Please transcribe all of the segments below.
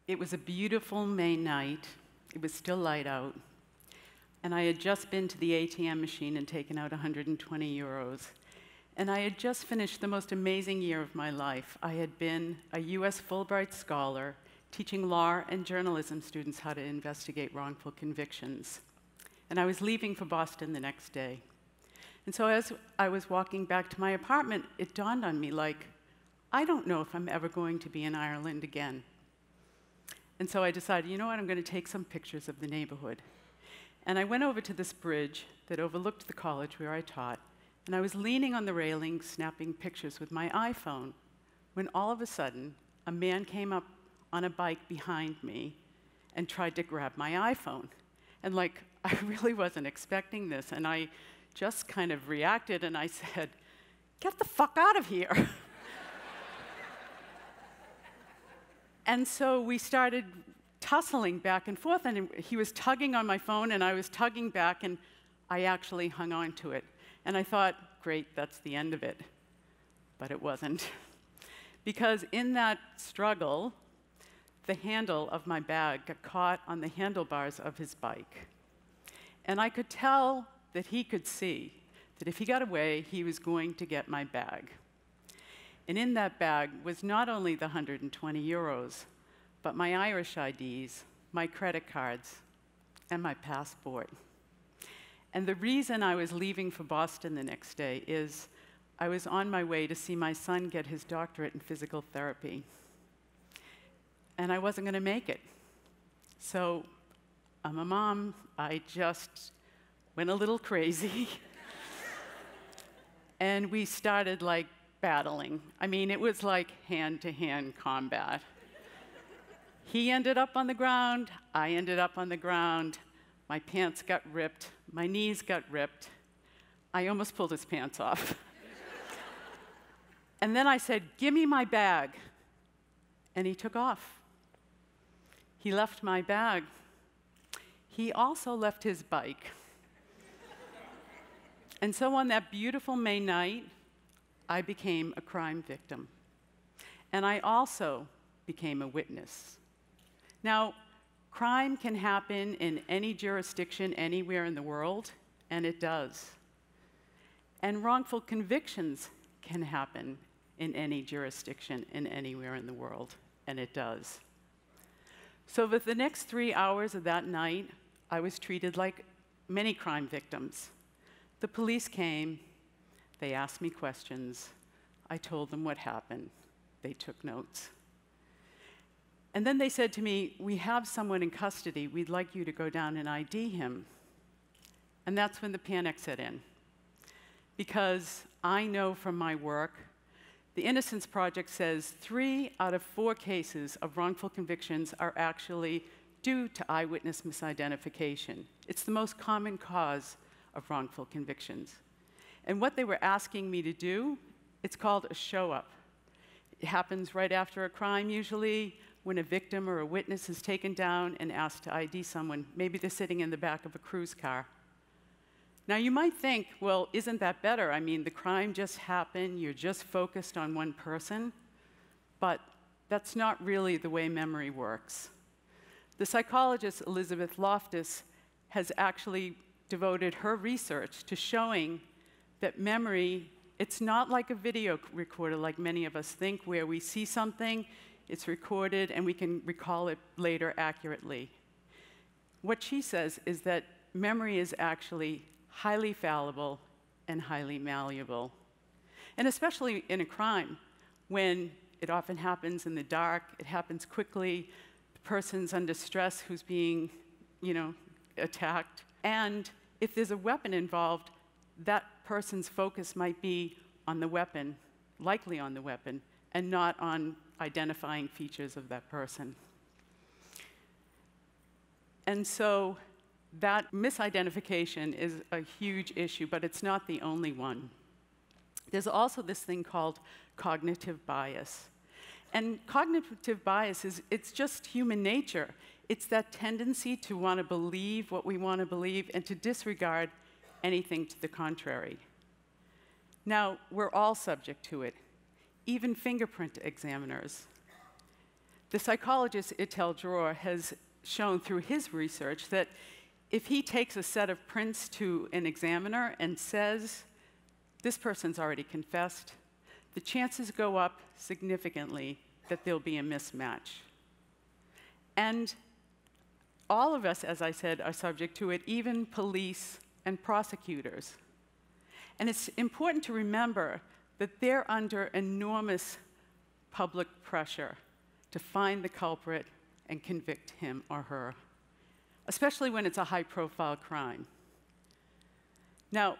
It was a beautiful May night. It was still light out. And I had just been to the ATM machine and taken out 120 euros. And I had just finished the most amazing year of my life. I had been a US Fulbright scholar, teaching law and journalism students how to investigate wrongful convictions. And I was leaving for Boston the next day. And so as I was walking back to my apartment, it dawned on me, like, I don't know if I'm ever going to be in Ireland again. And so I decided, you know what, I'm going to take some pictures of the neighborhood. And I went over to this bridge that overlooked the college where I taught, and I was leaning on the railing, snapping pictures with my iPhone, when all of a sudden, a man came up on a bike behind me and tried to grab my iPhone. And like, I really wasn't expecting this, and I just kind of reacted, and I said, "Get the fuck out of here." And so we started tussling back and forth, and he was tugging on my phone, and I was tugging back, and I actually hung on to it. And I thought, great, that's the end of it. But it wasn't. Because in that struggle, the handle of my bag got caught on the handlebars of his bike. And I could tell that he could see that if he got away, he was going to get my bag. And in that bag was not only the 120 euros, but my Irish IDs, my credit cards, and my passport. And the reason I was leaving for Boston the next day is I was on my way to see my son get his doctorate in physical therapy. And I wasn't going to make it. So I'm a mom. I just went a little crazy. And we started, like, battling. I mean, it was like hand-to-hand combat. He ended up on the ground. I ended up on the ground. My pants got ripped. My knees got ripped. I almost pulled his pants off. And then I said, "Give me my bag." And he took off. He left my bag. He also left his bike. And so on that beautiful May night, I became a crime victim. And I also became a witness. Now, crime can happen in any jurisdiction anywhere in the world, and it does. And wrongful convictions can happen in any jurisdiction and anywhere in the world, and it does. So for the next 3 hours of that night, I was treated like many crime victims. The police came, they asked me questions, I told them what happened, they took notes. And then they said to me, "We have someone in custody, we'd like you to go down and ID him." And that's when the panic set in. Because I know from my work, the Innocence Project says 3 out of 4 cases of wrongful convictions are actually due to eyewitness misidentification. It's the most common cause of wrongful convictions. And what they were asking me to do, it's called a show-up. It happens right after a crime, usually, when a victim or a witness is taken down and asked to ID someone. Maybe they're sitting in the back of a cruise car. Now, you might think, well, isn't that better? I mean, the crime just happened, you're just focused on one person. But that's not really the way memory works. The psychologist Elizabeth Loftus has actually devoted her research to showing that memory, it's not like a video recorder like many of us think, where we see something, it's recorded, and we can recall it later accurately. What she says is that memory is actually highly fallible and highly malleable. And especially in a crime, when it often happens in the dark, it happens quickly, the person's under stress who's being, attacked. And if there's a weapon involved, that person's focus might be on the weapon, likely on the weapon, and not on identifying features of that person. And so that misidentification is a huge issue, but it's not the only one. There's also this thing called cognitive bias. And cognitive bias it's just human nature. It's that tendency to want to believe what we want to believe and to disregard anything to the contrary. Now, we're all subject to it, even fingerprint examiners. The psychologist Itel Dror has shown through his research that if he takes a set of prints to an examiner and says, this person's already confessed, the chances go up significantly that there'll be a mismatch. And all of us, as I said, are subject to it, even police and prosecutors. And it's important to remember that they're under enormous public pressure to find the culprit and convict him or her, especially when it's a high-profile crime. Now,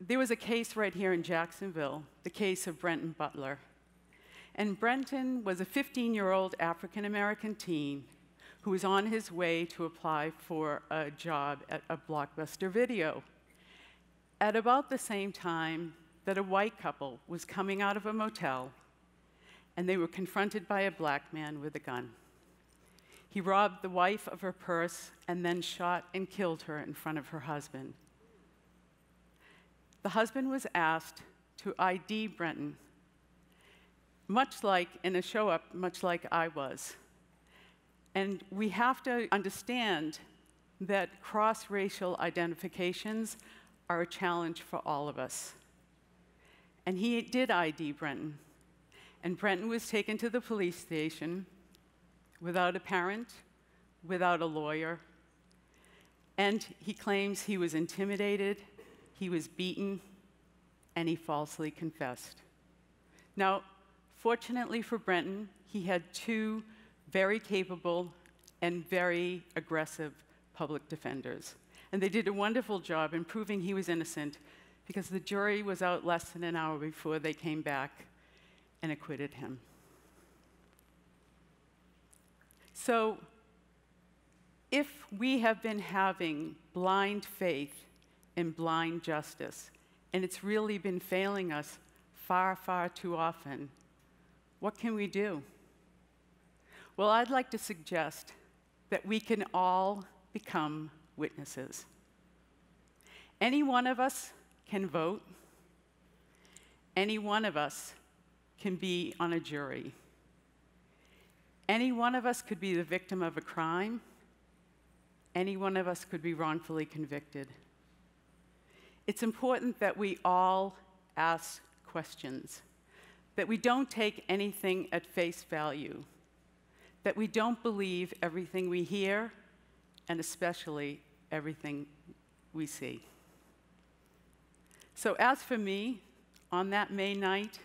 there was a case right here in Jacksonville, the case of Brent and Butler. And Brenton was a 15-year-old African-American teen who was on his way to apply for a job at a Blockbuster Video. At about the same time that a white couple was coming out of a motel, and they were confronted by a black man with a gun. He robbed the wife of her purse and then shot and killed her in front of her husband. The husband was asked to ID Brenton, much like in a show-up, much like I was. And we have to understand that cross-racial identifications are a challenge for all of us. And he did ID Brenton. And Brenton was taken to the police station without a parent, without a lawyer. And he claims he was intimidated, he was beaten, and he falsely confessed. Now, fortunately for Brenton, he had two very capable and very aggressive public defenders. And they did a wonderful job in proving he was innocent because the jury was out less than an hour before they came back and acquitted him. So, if we have been having blind faith in blind justice, and it's really been failing us far, far too often, what can we do? Well, I'd like to suggest that we can all become witnesses. Any one of us can vote. Any one of us can be on a jury. Any one of us could be the victim of a crime. Any one of us could be wrongfully convicted. It's important that we all ask questions, that we don't take anything at face value, that we don't believe everything we hear, and especially everything we see. So as for me, on that May night,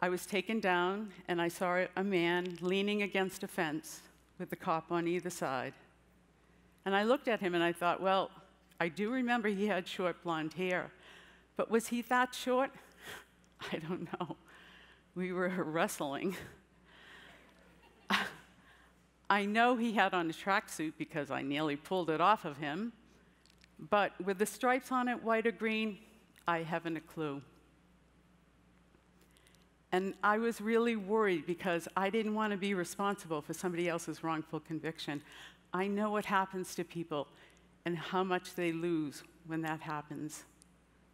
I was taken down and I saw a man leaning against a fence with the cop on either side. And I looked at him and I thought, well, I do remember he had short blonde hair, but was he that short? I don't know. We were wrestling. I know he had on a tracksuit because I nearly pulled it off of him, but with the stripes on it, white or green, I haven't a clue. And I was really worried because I didn't want to be responsible for somebody else's wrongful conviction. I know what happens to people and how much they lose when that happens.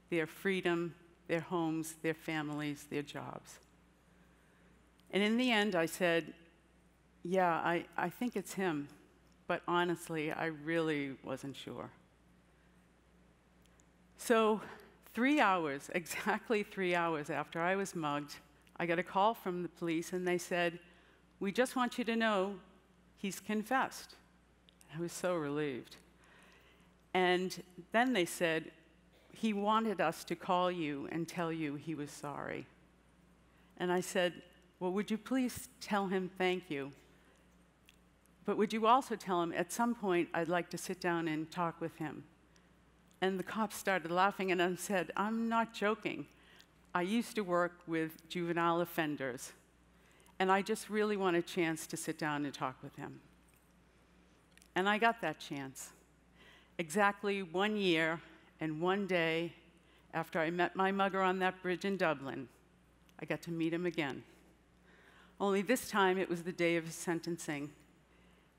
Their freedom, their homes, their families, their jobs. And in the end, I said, yeah, I think it's him, but honestly, I really wasn't sure. So 3 hours, exactly 3 hours after I was mugged, I got a call from the police and they said, we just want you to know he's confessed. I was so relieved. And then they said, he wanted us to call you and tell you he was sorry. And I said, well, would you please tell him thank you? But would you also tell him at some point I'd like to sit down and talk with him? And the cops started laughing and I said, I'm not joking. I used to work with juvenile offenders, and I just really want a chance to sit down and talk with him. And I got that chance. Exactly 1 year and 1 day after I met my mugger on that bridge in Dublin, I got to meet him again. Only this time it was the day of his sentencing,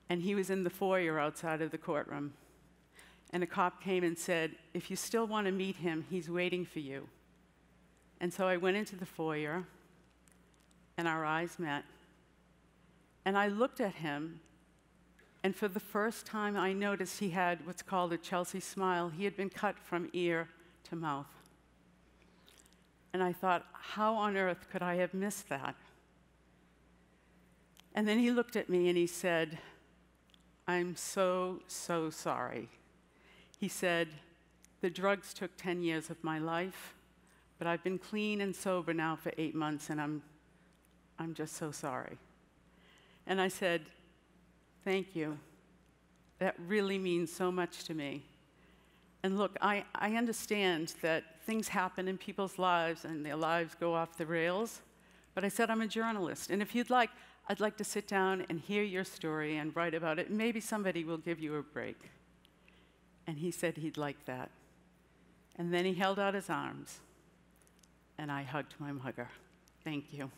and he was in the foyer outside of the courtroom. And a cop came and said, if you still want to meet him, he's waiting for you. And so I went into the foyer, and our eyes met, And I looked at him, and for the first time, I noticed he had what's called a Chelsea smile. He had been cut from ear to mouth. And I thought, how on earth could I have missed that? And then he looked at me and he said, I'm so, so sorry. He said, the drugs took 10 years of my life, but I've been clean and sober now for 8 months, and I'm just so sorry. And I said, thank you. That really means so much to me. And look, I understand that things happen in people's lives and their lives go off the rails, but I said I'm a journalist, and if you'd like, I'd like to sit down and hear your story and write about it, and maybe somebody will give you a break. And he said he'd like that. And then he held out his arms, and I hugged my mugger. Thank you.